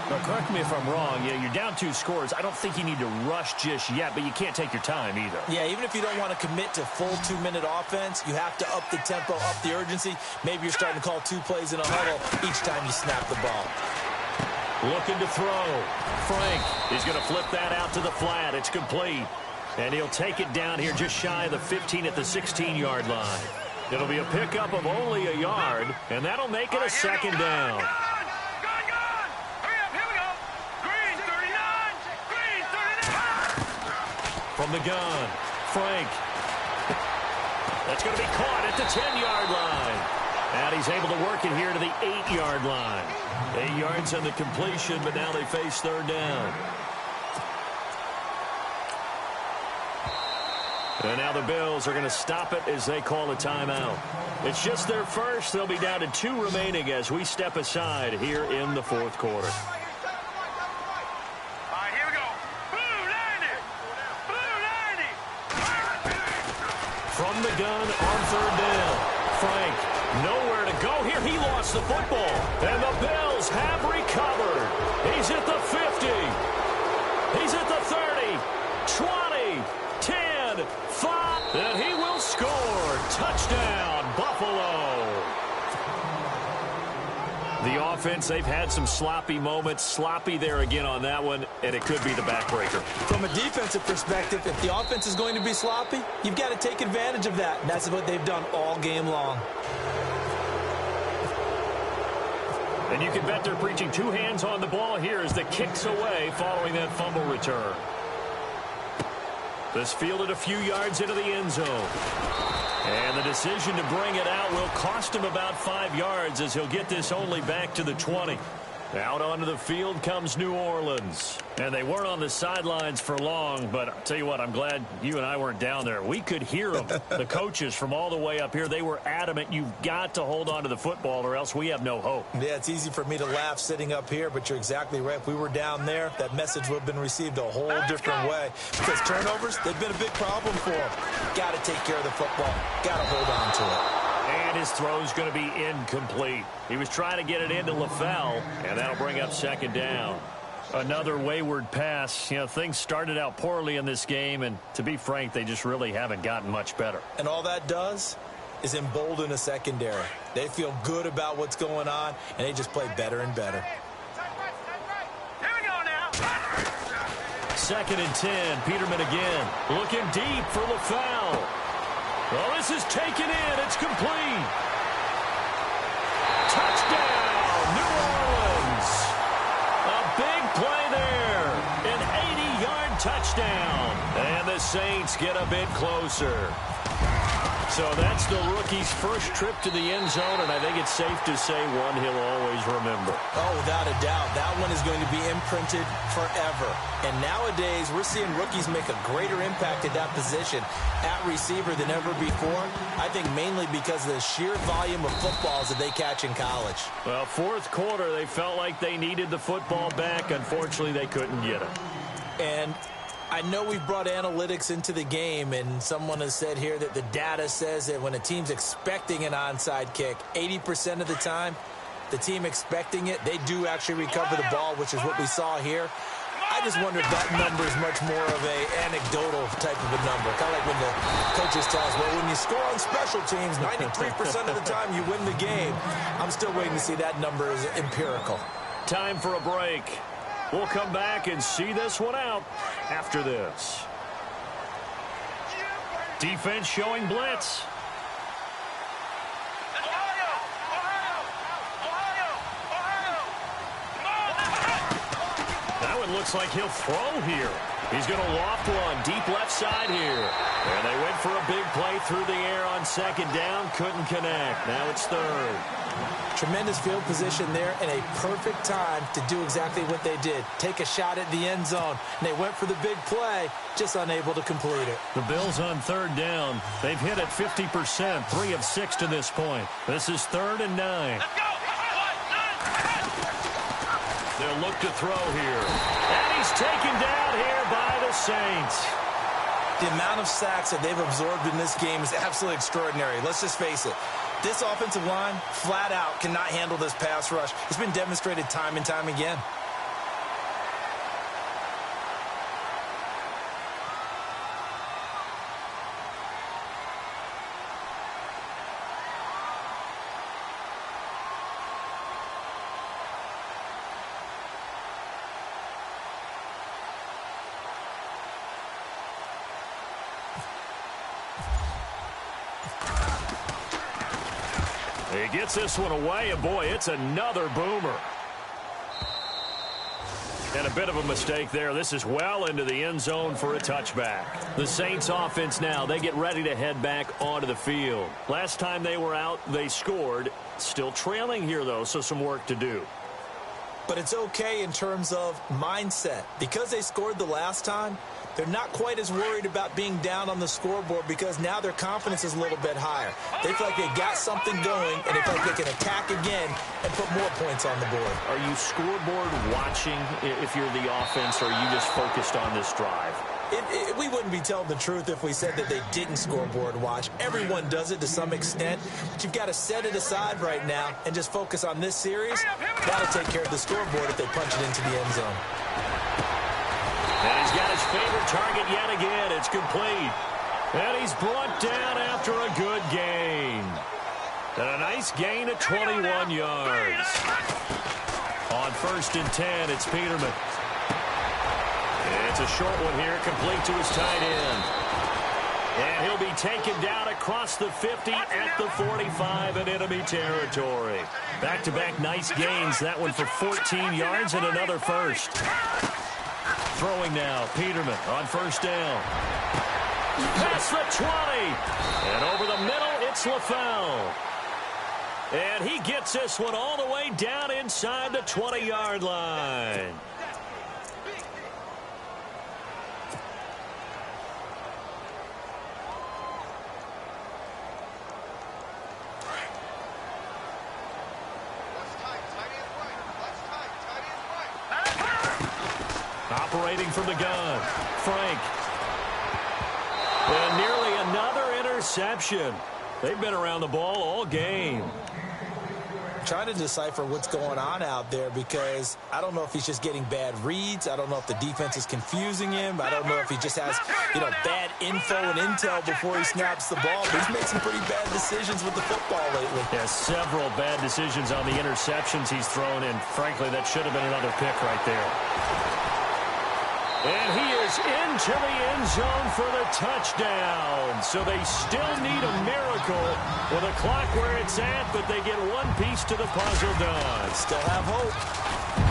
[SPEAKER 1] Now, correct me if I'm wrong. Yeah, you're down 2 scores. I don't think you need to rush just yet, but you can't take your time either.
[SPEAKER 2] Yeah, even if you don't want to commit to full 2-minute offense, you have to up the tempo, up the urgency. Maybe you're starting to call 2 plays in a huddle each time you snap the ball.
[SPEAKER 1] Looking to throw. Frank is going to flip that out to the flat. It's complete. And he'll take it down here just shy of the 15 at the 16-yard line. It'll be a pickup of only a yard, and that'll make it a 2nd down. From the gun, Frank. That's going to be caught at the 10-yard line. And he's able to work it here to the 8-yard line. 8 yards on the completion, but now they face 3rd down. And now the Bills are going to stop it as they call a timeout. It's just their first. They'll be down to 2 remaining as we step aside here in the 4th quarter. From the gun on 3rd down. Frank, nowhere to go here. He lost the football. And the Bills have recovered. He's at the 50. He's at the 30, 20, 10, 5. And he will score. Touchdown, Buffalo. The offense, they've had some sloppy moments. Sloppy there again on that one, and it could be the backbreaker.
[SPEAKER 2] From a defensive perspective, if the offense is going to be sloppy, you've got to take advantage of that. And that's what they've done all game long.
[SPEAKER 1] And you can bet they're preaching 2 hands on the ball here as the kick's away following that fumble return. This fielded a few yards into the end zone. And the decision to bring it out will cost him about 5 yards as he'll get this only back to the 20. Out onto the field comes New Orleans. And they weren't on the sidelines for long, but I'll tell you what, I'm glad you and I weren't down there. We could hear them, the coaches from all the way up here. They were adamant, you've got to hold on to the football or else we have no hope.
[SPEAKER 2] Yeah, it's easy for me to laugh sitting up here, but you're exactly right. If we were down there, that message would have been received a whole different way. Because turnovers, they've been a big problem for them. Got to take care of the football. Got to hold on to it.
[SPEAKER 1] And his throw's going to be incomplete. He was trying to get it into LaFell, and that'll bring up 2nd down. Another wayward pass. You know, things started out poorly in this game, and to be frank, they just really haven't gotten much better.
[SPEAKER 2] And all that does is embolden a secondary. They feel good about what's going on, and they just play better and better.
[SPEAKER 3] Here we go now.
[SPEAKER 1] 2nd and 10. Peterman again. Looking deep for LaFell. Well, this is taken in. It's complete. Touchdown, New Orleans. A big play there. An 80-yard touchdown. And the Saints get a bit closer. So that's the rookie's first trip to the end zone, and I think it's safe to say one he'll always remember.
[SPEAKER 2] Oh, without a doubt. That one is going to be imprinted forever. And nowadays, we're seeing rookies make a greater impact at that position at receiver than ever before. I think mainly because of the sheer volume of footballs that they catch in college.
[SPEAKER 1] Well, 4th quarter, they felt like they needed the football back. Unfortunately, they couldn't get it.
[SPEAKER 2] And I know we've brought analytics into the game, and someone has said here that the data says that when a team's expecting an onside kick, 80% of the time, the team expecting it, they do actually recover the ball, which is what we saw here. I just wonder if that number is much more of a anecdotal type of a number. Kind of like when the coaches tell us, well, when you score on special teams, 93% of the time you win the game. I'm still waiting to see that number is empirical.
[SPEAKER 1] Time for a break. We'll come back and see this one out after this. Defense showing blitz. Now it looks like he'll throw here. He's going to loft one deep left side here. And they went for a big play through the air on second down. Couldn't connect. Now it's third.
[SPEAKER 2] Tremendous field position there and a perfect time to do exactly what they did. Take a shot at the end zone. And they went for the big play, just unable to complete it.
[SPEAKER 1] The Bills on third down. They've hit it 50%, 3 of 6 to this point. This is 3rd and 9. They'll look to throw here. And he's taken down here by the Saints.
[SPEAKER 2] The amount of sacks that they've absorbed in this game is absolutely extraordinary. Let's just face it. This offensive line, flat out, cannot handle this pass rush. It's been demonstrated time and time again.
[SPEAKER 1] He gets this one away, and boy, it's another boomer. And a bit of a mistake there. This is well into the end zone for a touchback. The Saints offense now, they get ready to head back onto the field. Last time they were out, they scored. Still trailing here, though, so some work to do.
[SPEAKER 2] But it's okay in terms of mindset. Because they scored the last time, they're not quite as worried about being down on the scoreboard because now their confidence is a little bit higher. They feel like they got something going, and they feel like they can attack again and put more points on the board.
[SPEAKER 1] Are you scoreboard watching if you're the offense, or are you just focused on this drive?
[SPEAKER 2] We wouldn't be telling the truth if we said that they didn't scoreboard watch. Everyone does it to some extent, but you've got to set it aside right now and just focus on this series. That'll take care of the scoreboard if they punch it into the end zone.
[SPEAKER 1] And he's got his favorite target yet again. It's complete. And he's brought down after a good gain. And a nice gain of 21 yards. On 1st and 10, it's Peterman. It's a short one here, complete to his tight end. And he'll be taken down across the 50 at the 45 in enemy territory. Back-to-back nice gains. That one for 14 yards and another first. Throwing now, Peterman on 1st down. Past the 20. And over the middle, it's LaFell. And he gets this one all the way down inside the 20-yard line. Operating from the gun, Frank. And nearly another interception. They've been around the ball all game.
[SPEAKER 2] Trying to decipher what's going on out there because I don't know if he's just getting bad reads. I don't know if the defense is confusing him. I don't know if he just has, bad info and intel before he snaps the ball. But he's made some pretty bad decisions with the football lately.
[SPEAKER 1] Yeah, several bad decisions on the interceptions he's thrown in. Frankly, that should have been another pick right there. And he is into the end zone for the touchdown. So they still need a miracle with a clock where it's at, but they get one piece to the puzzle done.
[SPEAKER 2] Still have hope.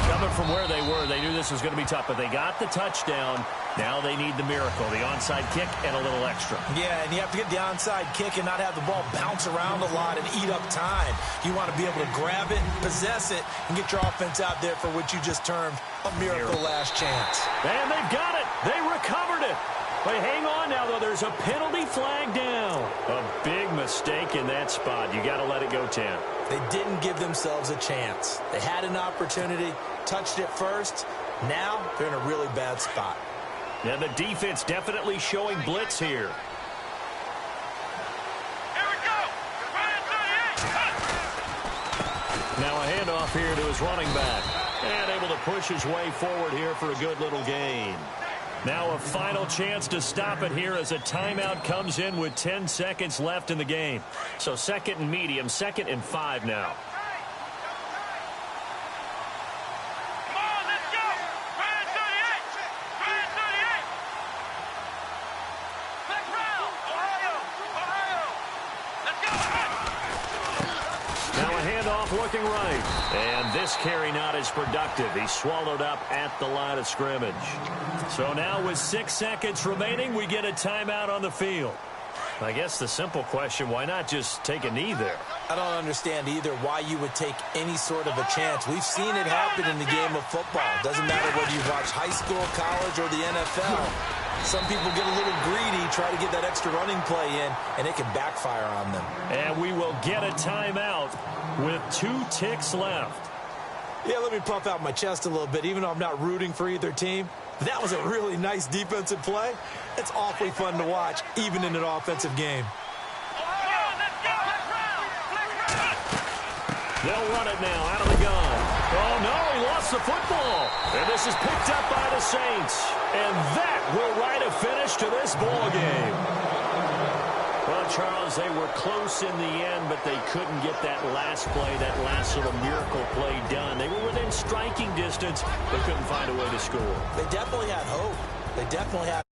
[SPEAKER 1] Coming from where they were, they knew this was going to be tough, but they got the touchdown. Now they need the miracle, the onside kick and a little extra. Yeah, and you have to get the onside kick and not have the ball bounce around a lot and eat up time. You want to be able to grab it, possess it, and get your offense out there for what you just termed a miracle last chance. And they've got it. They recovered it. But hang on now, though. There's a penalty flag down. A big mistake in that spot. You got to let it go 10.
[SPEAKER 2] They didn't give themselves a chance. They had an opportunity, touched it first. Now they're in a really bad spot.
[SPEAKER 1] And the defense definitely showing blitz here.
[SPEAKER 3] Here we go.
[SPEAKER 1] Now a handoff here to his running back. And able to push his way forward here for a good little gain. Now a final chance to stop it here as a timeout comes in with 10 seconds left in the game. So 2nd and medium, 2nd and 5 now.
[SPEAKER 3] Come on, let's go. 38. 38. Next round. Ohio. Let's go.
[SPEAKER 1] Now a handoff looking right. And this carry not as productive. He's swallowed up at the line of scrimmage. So now with 6 seconds remaining, we get a timeout on the field. I guess the simple question, why not just take a knee there?
[SPEAKER 2] I don't understand either why you would take any sort of a chance. We've seen it happen in the game of football. Doesn't matter whether you watch high school, college, or the NFL. Some people get a little greedy, try to get that extra running play in, and it can backfire on them.
[SPEAKER 1] And we will get a timeout with 2 ticks left.
[SPEAKER 2] Yeah, let me puff out my chest a little bit, even though I'm not rooting for either team. That was a really nice defensive play. It's awfully fun to watch, even in an offensive game.
[SPEAKER 1] They'll run it now out of the gun. Oh, no, he lost the football. And this is picked up by the Saints. And that will write a finish to this ball game. Well, Charles, they were close in the end, but they couldn't get that last play, that last sort of miracle play done. They were within striking distance, but couldn't find a way to score.
[SPEAKER 2] They definitely had hope. They definitely had